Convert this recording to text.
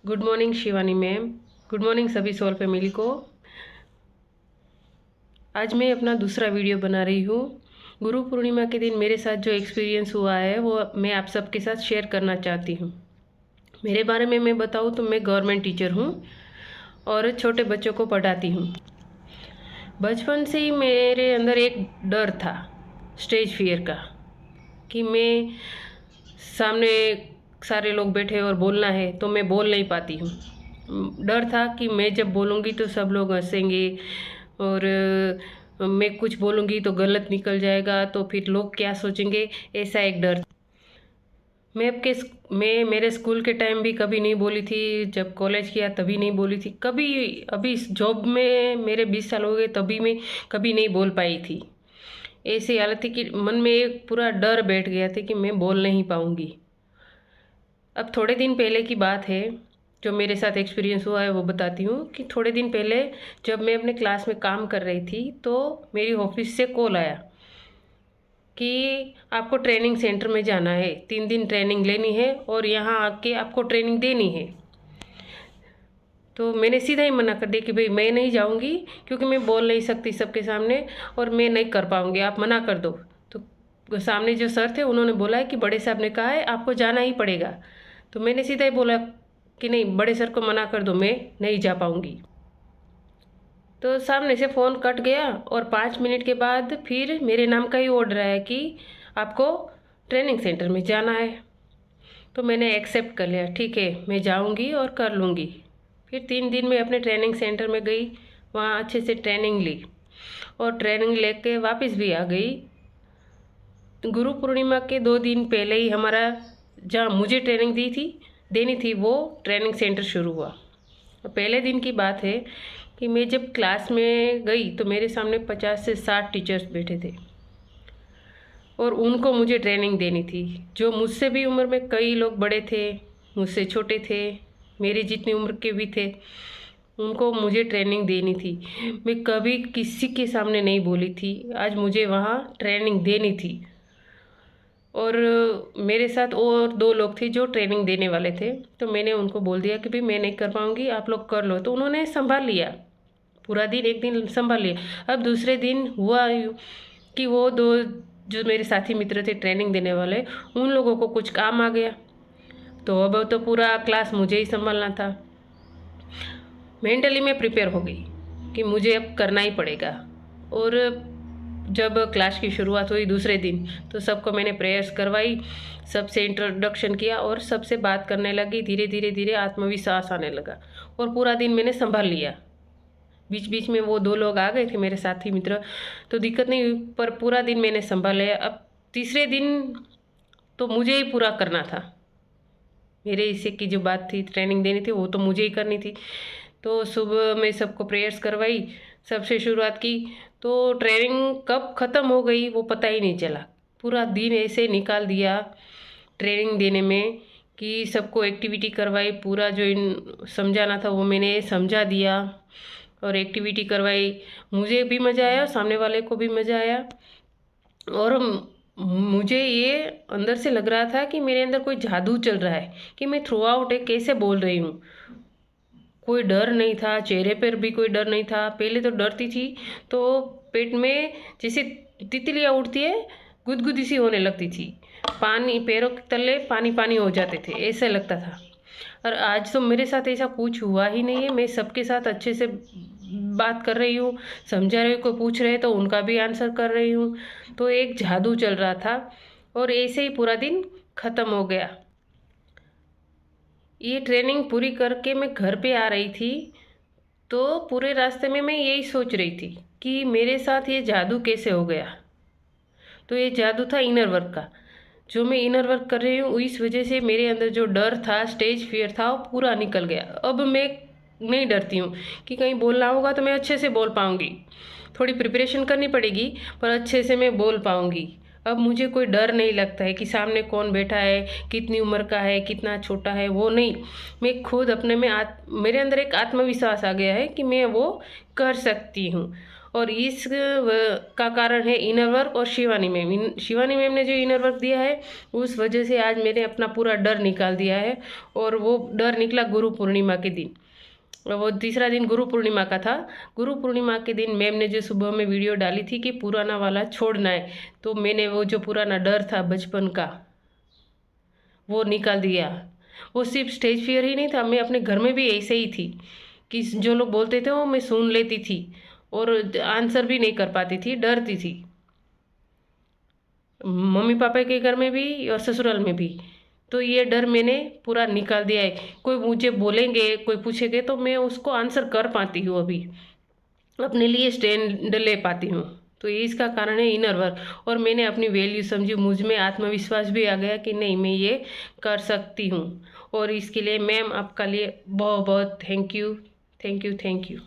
Good morning Shivani ma'am. Good morning सभी soul family को। आज मैं अपना दूसरा वीडियो बना रही हूँ। गुरु पूर्णिमा के दिन मेरे साथ जो एक्सपीरियंस हुआ है वो मैं आप सबके साथ शेयर करना चाहती हूँ। मेरे बारे में मैं बताऊँ तो मैं गवर्नमेंट टीचर हूँ और छोटे बच्चों को पढ़ाती हूँ। बचपन से ही मेरे अंदर एक डर था, स्टेज फियर का, कि मैं सामने सारे लोग बैठे और बोलना है तो मैं बोल नहीं पाती हूँ। डर था कि मैं जब बोलूँगी तो सब लोग हंसेंगे और मैं कुछ बोलूँगी तो गलत निकल जाएगा तो फिर लोग क्या सोचेंगे, ऐसा एक डर। मैं मेरे स्कूल के टाइम भी कभी नहीं बोली थी, जब कॉलेज किया तभी नहीं बोली थी कभी। अभी इस जॉब में मेरे 20 साल हो गए तभी मैं कभी नहीं बोल पाई थी। ऐसी हालत थी कि मन में एक पूरा डर बैठ गया था कि मैं बोल नहीं पाऊँगी। अब थोड़े दिन पहले की बात है, जो मेरे साथ एक्सपीरियंस हुआ है वो बताती हूँ। कि थोड़े दिन पहले जब मैं अपने क्लास में काम कर रही थी तो मेरी ऑफिस से कॉल आया कि आपको ट्रेनिंग सेंटर में जाना है, 3 दिन ट्रेनिंग लेनी है और यहाँ आके आपको ट्रेनिंग देनी है। तो मैंने सीधा ही मना कर दिया कि भाई मैं नहीं जाऊँगी, क्योंकि मैं बोल नहीं सकती सबके सामने और मैं नहीं कर पाऊँगी, आप मना कर दो। तो सामने जो सर थे उन्होंने बोला है कि बड़े साहब ने कहा है आपको जाना ही पड़ेगा। तो मैंने सीधा ही बोला कि नहीं, बड़े सर को मना कर दो, मैं नहीं जा पाऊँगी। तो सामने से फ़ोन कट गया और 5 मिनट के बाद फिर मेरे नाम का ही ऑर्डर आया कि आपको ट्रेनिंग सेंटर में जाना है। तो मैंने एक्सेप्ट कर लिया, ठीक है मैं जाऊंगी और कर लूँगी। फिर 3 दिन में अपने ट्रेनिंग सेंटर में गई, वहाँ अच्छे से ट्रेनिंग ली और ट्रेनिंग लेके वापस भी आ गई। गुरु पूर्णिमा के 2 दिन पहले ही हमारा, जहाँ मुझे ट्रेनिंग देनी थी वो ट्रेनिंग सेंटर शुरू हुआ। पहले दिन की बात है कि मैं जब क्लास में गई तो मेरे सामने 50 से 60 टीचर्स बैठे थे और उनको मुझे ट्रेनिंग देनी थी। जो मुझसे भी उम्र में कई लोग बड़े थे, मुझसे छोटे थे, मेरी जितनी उम्र के भी थे, उनको मुझे ट्रेनिंग देनी थी। मैं कभी किसी के सामने नहीं बोली थी, आज मुझे वहाँ ट्रेनिंग देनी थी। और मेरे साथ और 2 लोग थे जो ट्रेनिंग देने वाले थे। तो मैंने उनको बोल दिया कि भाई मैं नहीं कर पाऊँगी, आप लोग कर लो। तो उन्होंने संभाल लिया, पूरा दिन एक दिन संभाल लिया। अब दूसरे दिन हुआ कि वो 2 जो मेरे साथी मित्र थे ट्रेनिंग देने वाले, उन लोगों को कुछ काम आ गया। तो अब तो पूरा क्लास मुझे ही संभालना था। मेंटली मैं प्रिपेयर हो गई कि मुझे अब करना ही पड़ेगा। और जब क्लास की शुरुआत हुई दूसरे दिन तो सबको मैंने प्रेयर्स करवाई, सबसे इंट्रोडक्शन किया और सबसे बात करने लगी। धीरे धीरे धीरे आत्मविश्वास आने लगा और पूरा दिन मैंने संभाल लिया। बीच बीच में वो 2 लोग आ गए थे मेरे साथी मित्र, तो दिक्कत नहीं हुई, पर पूरा दिन मैंने संभाल लिया। अब तीसरे दिन तो मुझे ही पूरा करना था। मेरे हिस्से की जो बात थी, ट्रेनिंग देनी थी, वो तो मुझे ही करनी थी। तो सुबह में सबको प्रेयर्स करवाई, सबसे शुरुआत की। तो ट्रेनिंग कब ख़त्म हो गई वो पता ही नहीं चला। पूरा दिन ऐसे निकाल दिया ट्रेनिंग देने में कि सबको एक्टिविटी करवाई, पूरा जो समझाना था वो मैंने समझा दिया और एक्टिविटी करवाई। मुझे भी मज़ा आया, सामने वाले को भी मज़ा आया। और मुझे ये अंदर से लग रहा था कि मेरे अंदर कोई जादू चल रहा है कि मैं थ्रू आउट एक कैसे बोल रही हूँ। कोई डर नहीं था, चेहरे पर भी कोई डर नहीं था। पहले तो डरती थी तो पेट में जैसे तितलियाँ उड़ती है, गुदगुदी सी होने लगती थी, पानी पैरों के तले पानी पानी हो जाते थे, ऐसा लगता था। और आज तो मेरे साथ ऐसा कुछ हुआ ही नहीं है। मैं सबके साथ अच्छे से बात कर रही हूँ, समझा रही हूँ, कोई पूछ रहे तो उनका भी आंसर कर रही हूँ। तो एक जादू चल रहा था और ऐसे ही पूरा दिन ख़त्म हो गया। ये ट्रेनिंग पूरी करके मैं घर पे आ रही थी तो पूरे रास्ते में मैं यही सोच रही थी कि मेरे साथ ये जादू कैसे हो गया। तो ये जादू था इनर वर्क का। जो मैं इनर वर्क कर रही हूँ इस वजह से मेरे अंदर जो डर था, स्टेज फियर था, वो पूरा निकल गया। अब मैं नहीं डरती हूँ कि कहीं बोलना होगा तो मैं अच्छे से बोल पाऊँगी। थोड़ी प्रिपरेशन करनी पड़ेगी पर अच्छे से मैं बोल पाऊँगी। अब मुझे कोई डर नहीं लगता है कि सामने कौन बैठा है, कितनी उम्र का है, कितना छोटा है, वो नहीं। मैं खुद अपने में मेरे अंदर एक आत्मविश्वास आ गया है कि मैं वो कर सकती हूँ। और इस का कारण है इनर वर्क और शिवानी मैम। शिवानी मैम ने जो इनर वर्क दिया है उस वजह से आज मैंने अपना पूरा डर निकाल दिया है। और वो डर निकला गुरु पूर्णिमा के दिन। वो तीसरा दिन गुरु पूर्णिमा का था। गुरु पूर्णिमा के दिन मैम ने जो सुबह में वीडियो डाली थी कि पुराना वाला छोड़ना है, तो मैंने वो जो पुराना डर था बचपन का वो निकाल दिया। वो सिर्फ स्टेज फियर ही नहीं था, मैं अपने घर में भी ऐसे ही थी कि जो लोग बोलते थे वो मैं सुन लेती थी और आंसर भी नहीं कर पाती थी, डरती थी। मम्मी पापा के घर में भी और ससुराल में भी। तो ये डर मैंने पूरा निकाल दिया है। कोई मुझे बोलेंगे, कोई पूछेंगे तो मैं उसको आंसर कर पाती हूँ, अभी अपने लिए स्टैंड ले पाती हूँ। तो ये इसका कारण है इनर वर्क। और मैंने अपनी वैल्यू समझी, मुझ में आत्मविश्वास भी आ गया कि नहीं मैं ये कर सकती हूँ। और इसके लिए मैम आपका लिए बहुत बहुत thank you, thank you, thank you.